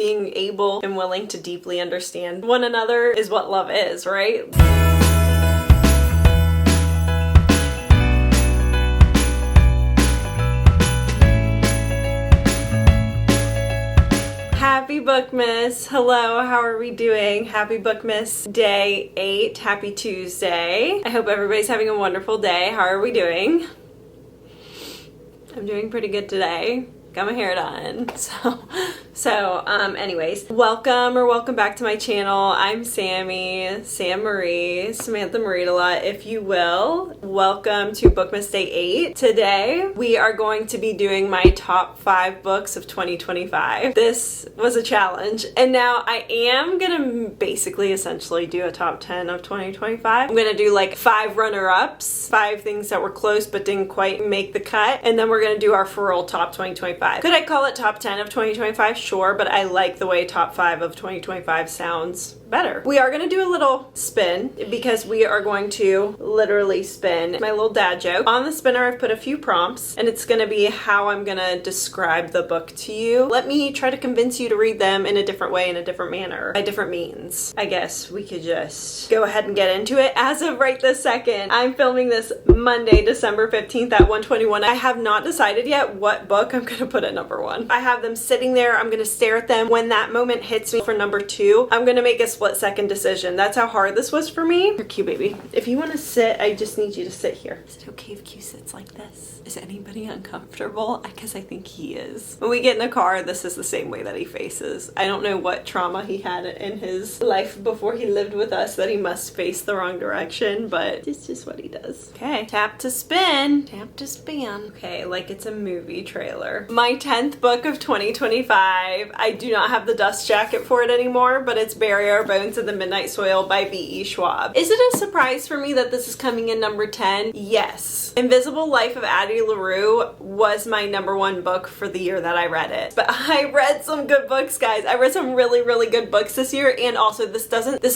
Being able and willing to deeply understand one another is what love is, right? Happy Bookmas! Hello, how are we doing? Happy Bookmas Day 8. Happy Tuesday. I hope everybody's having a wonderful day. How are we doing? I'm doing pretty good today. Got my hair done. Anyways, welcome back to my channel. I'm Sammy, Sam Marie, Samantha Marie-a-lot, if you will. Welcome to Bookmas Day 8. Today, we are going to be doing my top 5 books of 2025. This was a challenge, and now I am gonna basically essentially do a top 10 of 2025. I'm gonna do like 5 runner-ups, 5 things that were close but didn't quite make the cut, and then we're gonna do our for real top 2025. Could I call it top 10 of 2025? Sure, but I like the way top 5 of 2025 sounds better. We are going to do a little spin because we are going to literally spin my little dad joke. On the spinner, I've put a few prompts, and it's going to be how I'm going to describe the book to you. Let me try to convince you to read them in a different way, in a different manner, by different means. I guess we could just go ahead and get into it. As of right this second, I'm filming this Monday, December 15th at 1:21. I have not decided yet what book I'm going to put at number 1. I have them sitting there. I'm going to stare at them. When that moment hits me for number 2, I'm going to make a split-second decision. That's how hard this was for me. You're cute, baby. If you want to sit, I just need you to sit here. Is it okay if Q sits like this? Is anybody uncomfortable? Because I think he is. When we get in a car, this is the same way that he faces. I don't know what trauma he had in his life before he lived with us that he must face the wrong direction, but it's just what he does. Okay, tap to spin. Tap to spin. Okay, like it's a movie trailer. My 10th book of 2025. I do not have the dust jacket for it anymore, but it's Bury Our Bones in the Midnight Soil by B.E. Schwab. Is it a surprise for me that this is coming in number 10? Yes. Invisible Life of Addie LaRue was my number 1 book for the year that I read it. But I read some good books, guys. I read some really good books this year, and also this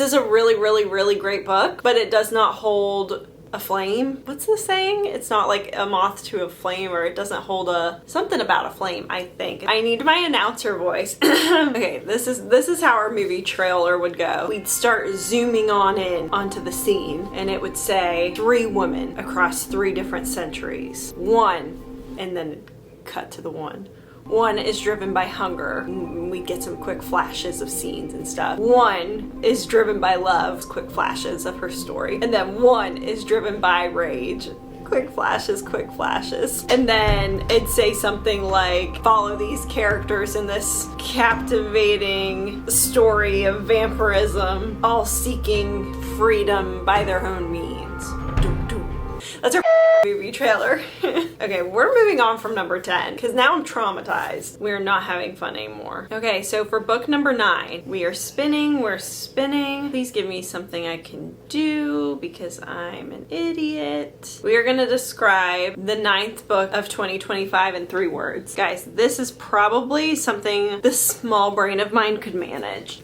is a really great book, but it does not hold a flame. What's the saying? It's not like a moth to a flame, or it doesn't hold something about a flame, I think. I need my announcer voice. Okay, this is how our movie trailer would go. We'd start zooming onto the scene, and it would say 3 women across 3 different centuries. 1, and then cut to the 1. 1 is driven by hunger. We get some quick flashes of scenes and stuff. 1 is driven by love, quick flashes of her story. And then 1 is driven by rage. Quick flashes. And then it'd say something like, follow these characters in this captivating story of vampirism, all seeking freedom by their own means. That's our movie trailer. Okay, we're moving on from number 10 because now I'm traumatized. We're not having fun anymore. Okay, so for book number 9, we're spinning. Please give me something I can do because I'm an idiot. We are going to describe the 9th book of 2025 in 3 words. Guys, this is probably something the small brain of mine could manage.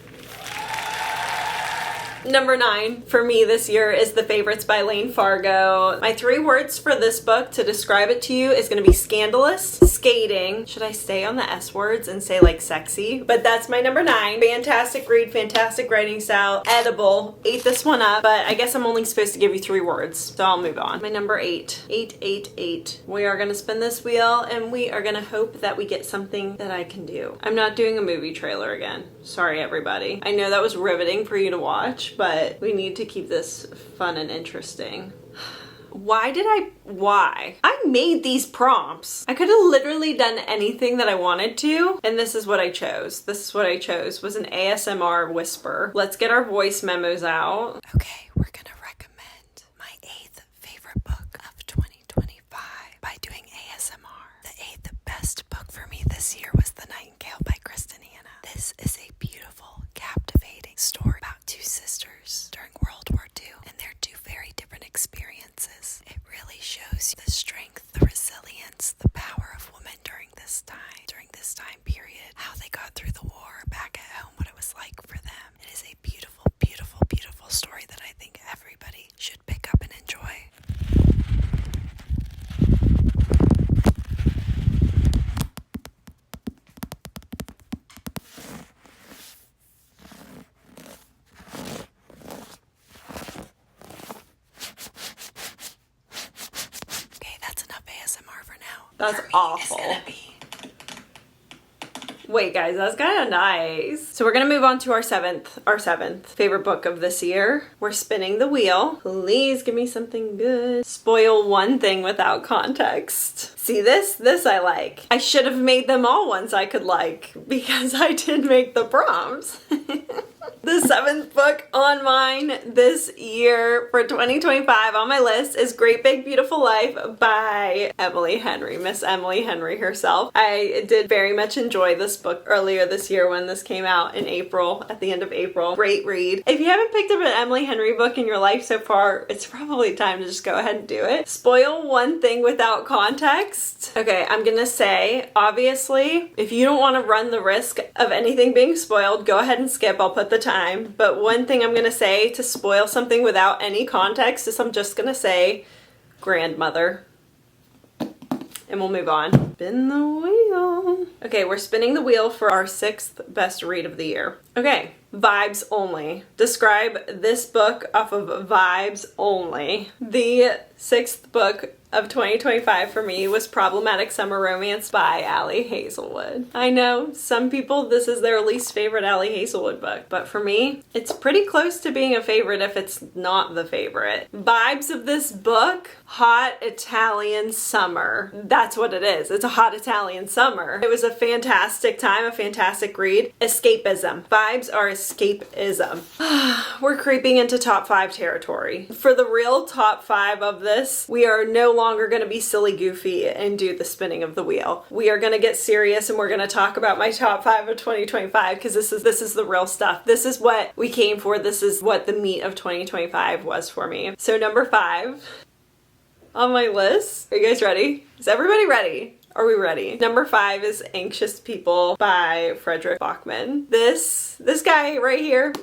Number 9 for me this year is The Favorites by Lane Fargo. My 3 words for this book to describe it to you is going to be scandalous, skating. Should I stay on the S words and say like sexy? But that's my number 9. Fantastic read, fantastic writing style, edible. Ate this one up, but I guess I'm only supposed to give you 3 words, so I'll move on. My number 8. 8. We are going to spin this wheel, and we are going to hope that we get something that I can do. I'm not doing a movie trailer again. Sorry, everybody. I know that was riveting for you to watch, but we need to keep this fun and interesting. Why? I made these prompts. I could have literally done anything that I wanted to, and this is what I chose. Was an ASMR whisper. Let's get our voice memos out. Okay, we're gonna recommend my 8th favorite book of 2025 by doing ASMR. The 8th best book for me this year was The Nightingale by Kristen Hanna. This is a beautiful, captivating story about 2 sisters during World War II and their 2 very different experiences. It really shows you the strength, the resilience, the power of women during this time period, how they got through the war back at home, what it was like for them. It is a beautiful, beautiful, beautiful story that I think everybody should pick up and enjoy. That's awful. Wait, guys, that's kind of nice. So we're gonna move on to our seventh favorite book of this year. We're spinning the wheel. Please give me something good. Spoil one thing without context. See this? This I like. I should have made them all ones I could like because I did make the prompts. The seventh book on mine this year for 2025 on my list is Great Big Beautiful Life by Emily Henry, Miss Emily Henry herself. I did very much enjoy this book earlier this year when this came out in April, at the end of April. Great read. If you haven't picked up an Emily Henry book in your life so far, it's probably time to just go ahead and do it. Spoil one thing without context. Okay, I'm gonna say, obviously, if you don't want to run the risk of anything being spoiled, go ahead and skip. I'll put the time. But one thing I'm gonna say to spoil something without any context is I'm just gonna say grandmother. And we'll move on. Spin the wheel. Okay, we're spinning the wheel for our sixth best read of the year. Okay, vibes only. Describe this book off of vibes only. The sixth book of 2025 for me was Problematic Summer Romance by Ali Hazelwood. I know some people, this is their least favorite Ali Hazelwood book, but for me, it's pretty close to being a favorite if it's not the favorite. Vibes of this book, hot Italian summer. That's what it is. It's a hot Italian summer. It was a fantastic time, a fantastic read. Escapism. Vibes are escapism. We're creeping into top 5 territory. For the real top 5 of this, we are no longer going to be silly goofy and do the spinning of the wheel. We are going to get serious and we're going to talk about my top 5 of 2025 because this is the real stuff. This is what we came for. This is what the meat of 2025 was for me. So number 5 on my list. Are you guys ready? Is everybody ready? Are we ready? Number 5 is Anxious People by Frederick Bachman. This guy right here,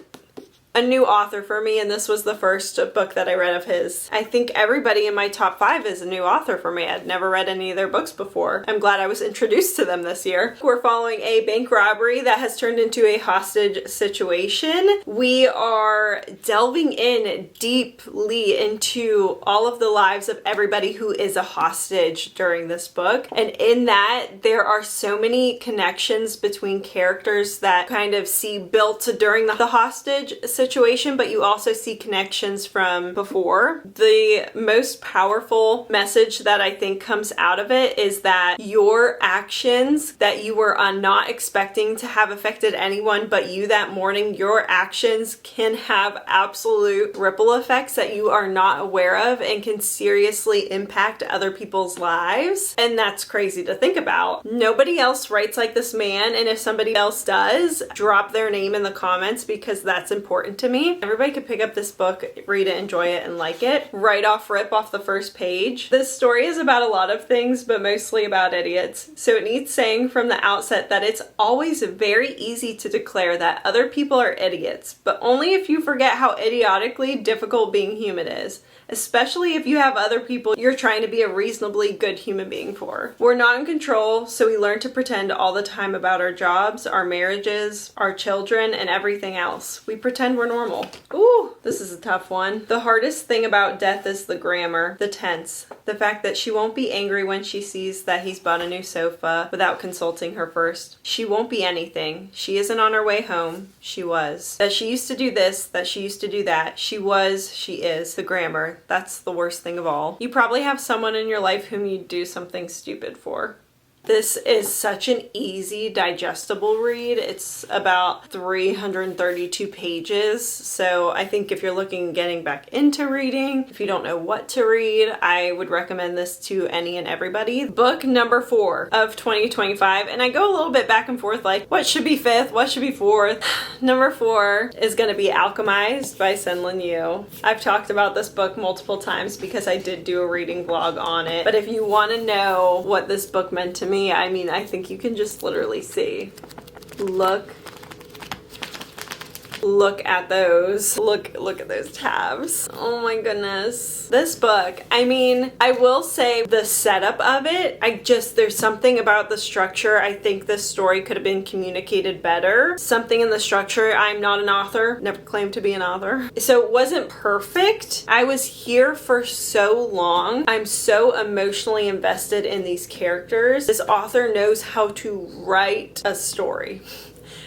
a new author for me, and this was the first book that I read of his. I think everybody in my top 5 is a new author for me. I'd never read any of their books before. I'm glad I was introduced to them this year. We're following a bank robbery that has turned into a hostage situation. We are delving in deeply into all of the lives of everybody who is a hostage during this book. And in that, there are so many connections between characters that kind of see built during the hostage situation, but you also see connections from before. The most powerful message that I think comes out of it is that your actions that you were not expecting to have affected anyone but you that morning, your actions can have absolute ripple effects that you are not aware of and can seriously impact other people's lives. And that's crazy to think about. Nobody else writes like this man, and if somebody else does, drop their name in the comments because that's important to me. Everybody could pick up this book, read it, enjoy it, and like it. Right off rip off the first page. This story is about a lot of things, but mostly about idiots. So it needs saying from the outset that it's always very easy to declare that other people are idiots, but only if you forget how idiotically difficult being human is. Especially if you have other people you're trying to be a reasonably good human being for. We're not in control, so we learn to pretend all the time about our jobs, our marriages, our children, and everything else. We pretend we're normal. Ooh, this is a tough one. The hardest thing about death is the grammar, the tense, the fact that she won't be angry when she sees that he's bought a new sofa without consulting her first. She won't be anything. She isn't on her way home. She was. That she used to do this, that she used to do that. She was, she is. The grammar. That's the worst thing of all. You probably have someone in your life whom you do something stupid for. This is such an easy, digestible read. It's about 332 pages. So I think if you're looking getting back into reading, if you don't know what to read, I would recommend this to any and everybody. Book number 4 of 2025. And I go a little bit back and forth like, what should be 5th? What should be 4th? Number 4 is going to be Alchemized by Senlin Yu. I've talked about this book multiple times because I did do a reading vlog on it. But if you want to know what this book meant to me, I mean, I think you can just literally see. Look Look at those. Look at those tabs. Oh my goodness. This book, I mean, I will say the setup of it, there's something about the structure. I think this story could have been communicated better. Something in the structure. I'm not an author, never claimed to be an author. So it wasn't perfect. I was here for so long. I'm so emotionally invested in these characters. This author knows how to write a story.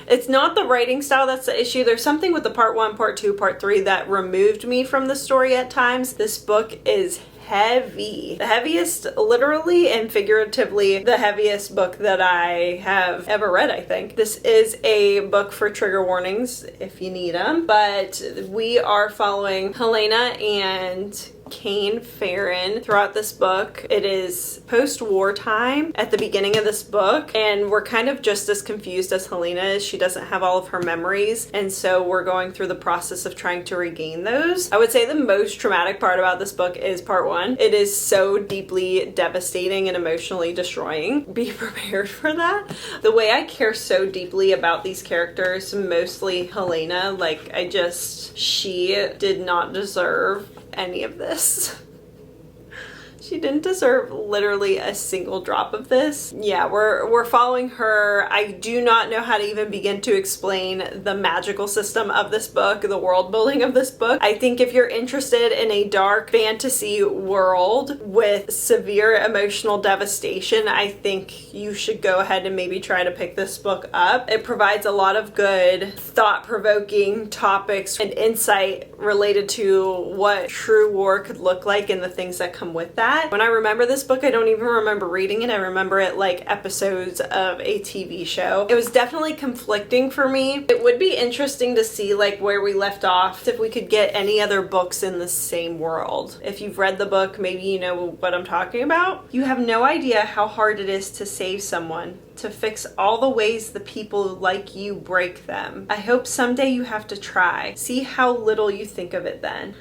It's not the writing style that's the issue. There's something with the part 1, part 2, part 3 that removed me from the story at times. This book is heavy. The heaviest, literally and figuratively, the heaviest book that I have ever read, I think. This is a book for trigger warnings if you need them, but we are following Helena and Kane Farron throughout this book. It is post-war time at the beginning of this book, and we're kind of just as confused as Helena is. She doesn't have all of her memories, and so we're going through the process of trying to regain those. I would say the most traumatic part about this book is part 1. It is so deeply devastating and emotionally destroying. Be prepared for that. The way I care so deeply about these characters, mostly Helena, she did not deserve any of this. She didn't deserve literally a single drop of this. Yeah, we're following her. I do not know how to even begin to explain the magical system of this book, the world building of this book. I think if you're interested in a dark fantasy world with severe emotional devastation, I think you should go ahead and maybe try to pick this book up. It provides a lot of good, thought-provoking topics and insight related to what true war could look like and the things that come with that. When I remember this book, I don't even remember reading it. I remember it like episodes of a TV show. It was definitely conflicting for me. It would be interesting to see like where we left off, if we could get any other books in the same world. If you've read the book, maybe you know what I'm talking about. You have no idea how hard it is to save someone, to fix all the ways the people like you break them. I hope someday you have to try. See how little you think of it then.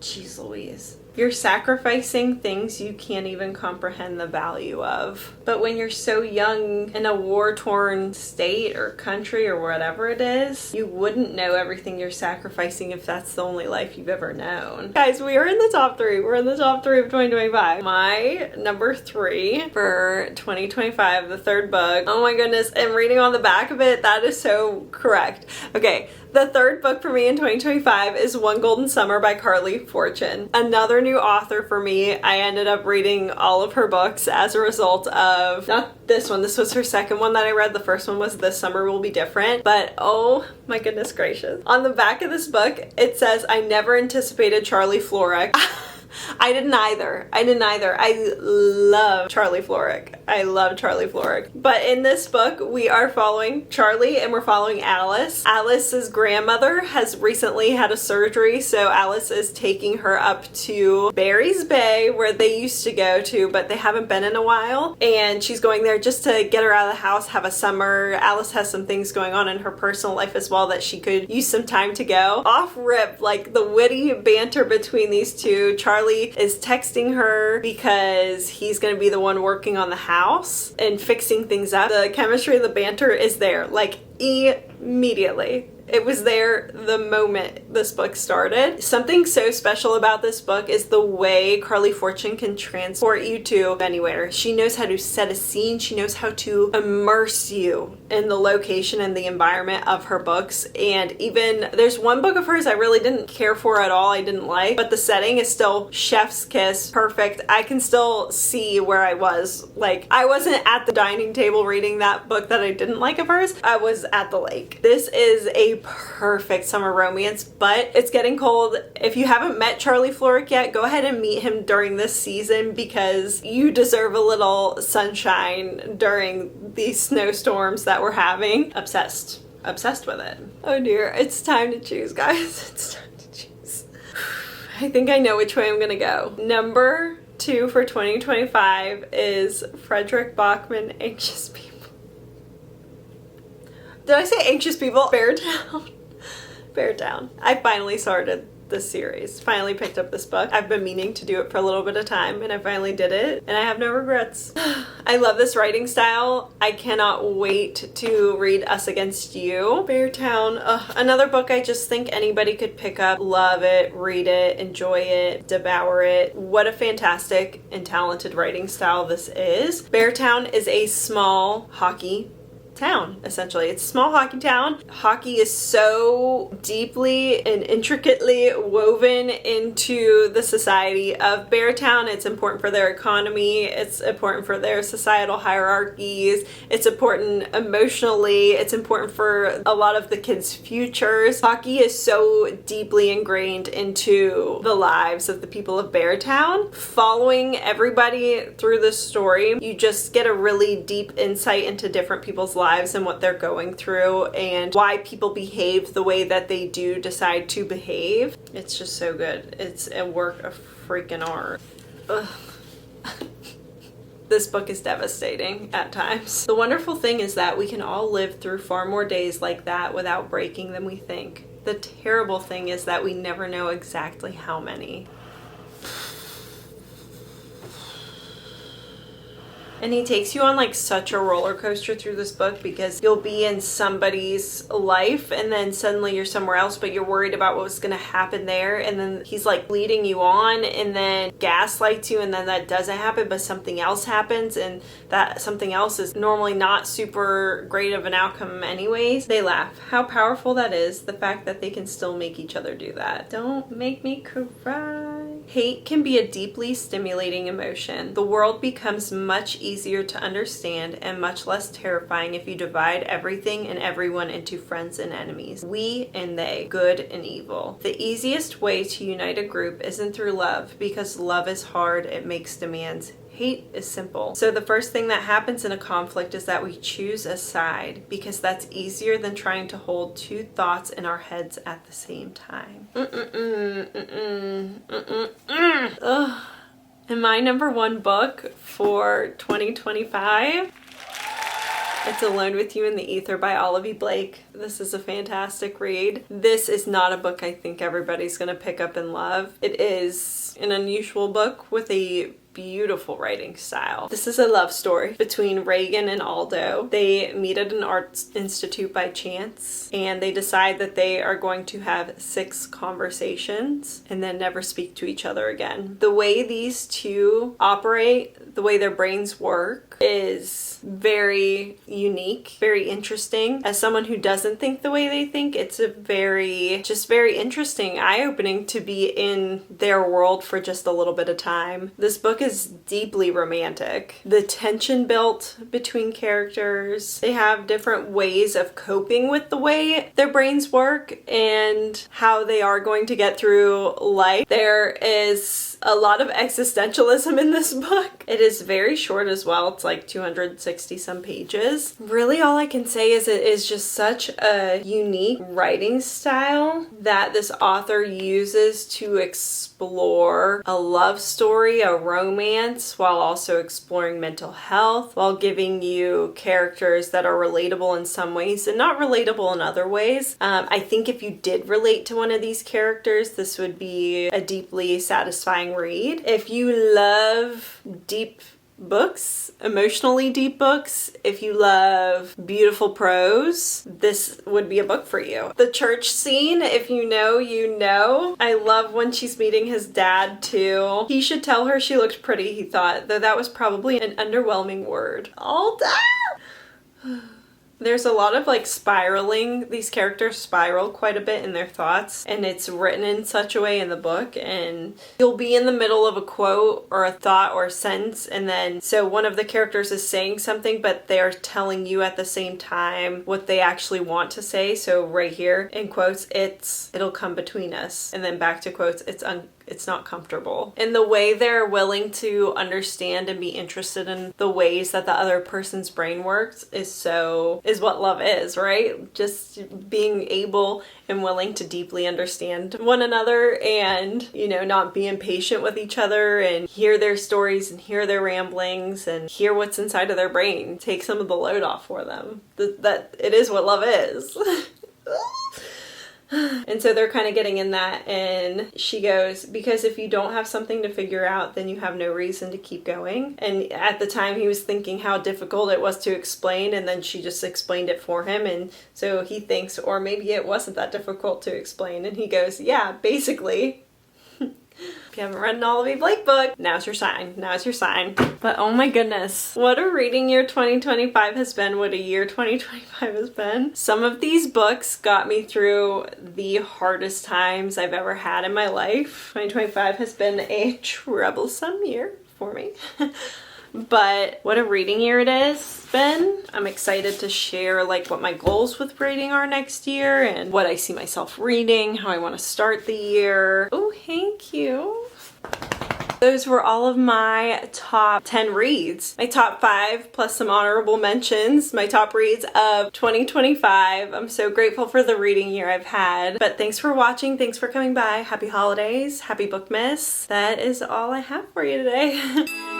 Jeez Louise. You're sacrificing things you can't even comprehend the value of. But when you're so young in a war-torn state or country or whatever it is, you wouldn't know everything you're sacrificing if that's the only life you've ever known. Guys, we are in the top 3. We're in the top 3 of 2025. My number 3 for 2025, the third book. Oh my goodness, and reading on the back of it, that is so correct. Okay, the third book for me in 2025 is One Golden Summer by Carly Fortune. Another new author for me. I ended up reading all of her books as a result of, not this one, this was her second one that I read. The first one was This Summer Will Be Different. But oh my goodness gracious. On the back of this book, it says, I never anticipated Charlie Florek. I didn't either. I love Charlie Florek. I love Charlie Florek. But in this book, we are following Charlie and we're following Alice. Alice's grandmother has recently had a surgery, so Alice is taking her up to Barry's Bay, where they used to go to, but they haven't been in a while. And she's going there just to get her out of the house, have a summer. Alice has some things going on in her personal life as well that she could use some time to go. Off rip, like the witty banter between these two. Charlie is texting her because he's going to be the one working on the house and fixing things up. The chemistry, the banter is there, like immediately. It was there the moment this book started. Something so special about this book is the way Carly Fortune can transport you to anywhere. She knows how to set a scene. She knows how to immerse you in the location and the environment of her books. And even there's one book of hers I really didn't care for at all. I didn't like, but the setting is still chef's kiss, perfect. I can still see where I was. Like, I wasn't at the dining table reading that book that I didn't like of hers. I was at the lake. This is a perfect summer romance, but it's getting cold. If you haven't met Charlie Florek yet, go ahead and meet him during this season because you deserve a little sunshine during these snowstorms that we're having. Obsessed with it. Oh dear, it's time to choose, guys. It's time to choose. I think I know which way I'm gonna go. Number 2 for 2025 is Frederick Bachman, Anxious People. Did I say Anxious People? Bear Down. Bear Down. I finally started this series. Finally picked up this book. I've been meaning to do it for a little bit of time, and I finally did it, and I have no regrets. I love this writing style. I cannot wait to read Us Against You. Beartown, another book I just think anybody could pick up, love it, read it, enjoy it, devour it. What a fantastic and talented writing style this is. Beartown is a small hockey town, essentially. It's a small hockey town. Hockey is so deeply and intricately woven into the society of Beartown. It's important for their economy. It's important for their societal hierarchies. It's important emotionally. It's important for a lot of the kids' futures. Hockey is so deeply ingrained into the lives of the people of Beartown. Following everybody through this story, you just get a really deep insight into different people's lives and what they're going through and why people behave the way that they do decide to behave. It's just so good. It's a work of freaking art. Ugh. This book is devastating at times. The wonderful thing is that we can all live through far more days like that without breaking than we think. The terrible thing is that we never know exactly how many. And he takes you on like such a roller coaster through this book because you'll be in somebody's life and then suddenly you're somewhere else, but you're worried about what's going to happen there. And then he's like leading you on and then gaslights you, and then that doesn't happen, but something else happens, and that something else is normally not super great of an outcome anyways. They laugh. How powerful that is, the fact that they can still make each other do that. Don't make me cry. Hate can be a deeply stimulating emotion. The world becomes much easier to understand and much less terrifying if you divide everything and everyone into friends and enemies. We and they, good and evil. The easiest way to unite a group isn't through love, because love is hard, it makes demands. Hate is simple. So the first thing that happens in a conflict is that we choose a side, because that's easier than trying to hold two thoughts in our heads at the same time. Ugh. And my number one book for 2025, it's Alone with You in the Ether by Olivia Blake. This is a fantastic read. This is not a book I think everybody's gonna pick up and love. It is an unusual book with a beautiful writing style. This is a love story between Reagan and Aldo. They meet at an art institute by chance, and they decide that they are going to have 6 conversations and then never speak to each other again. The way these two operate, the way their brains work, is very unique, very interesting. As someone who doesn't think the way they think, it's a very interesting, eye-opening to be in their world for just a little bit of time. This book is deeply romantic. The tension built between characters, they have different ways of coping with the way their brains work and how they are going to get through life. There is a lot of existentialism in this book. It is very short as well. It's like 260 some pages. Really all I can say is it is just such a unique writing style that this author uses to explore a love story, a romance, while also exploring mental health, while giving you characters that are relatable in some ways and not relatable in other ways. I think if you did relate to one of these characters, this would be a deeply satisfying read. If you love deep books, emotionally deep books, if you love beautiful prose, this would be a book for you. The church scene, if you know, you know. I love when she's meeting his dad too. He should tell her she looked pretty, he thought, though that was probably an underwhelming word. All down! There's a lot of like spiraling. These characters spiral quite a bit in their thoughts, and it's written in such a way in the book, and you'll be in the middle of a quote or a thought or a sentence, and then so one of the characters is saying something, but they're telling you at the same time what they actually want to say. So right here in quotes, it'll come between us, and then back to quotes, it's not comfortable. And the way they're willing to understand and be interested in the ways that the other person's brain works is what love is, right? Just being able and willing to deeply understand one another and, not be impatient with each other and hear their stories and hear their ramblings and hear what's inside of their brain. Take some of the load off for them. That it is what love is. And so they're kind of getting in that, and she goes, because if you don't have something to figure out, then you have no reason to keep going. And at the time he was thinking how difficult it was to explain, and then she just explained it for him, and so he thinks, or maybe it wasn't that difficult to explain, and he goes, yeah, basically. If you haven't read an Olivie Blake book, now's your sign. Now's your sign. But oh my goodness, what a reading year 2025 has been. What a year 2025 has been. Some of these books got me through the hardest times I've ever had in my life. 2025 has been a troublesome year for me. But what a reading year it has been. I'm excited to share like what my goals with reading are next year and what I see myself reading, how I want to start the year. Oh, thank you. Those were all of my top 10 reads. My top 5 plus some honorable mentions. My top reads of 2025. I'm so grateful for the reading year I've had. But thanks for watching. Thanks for coming by. Happy holidays. Happy Bookmas. That is all I have for you today.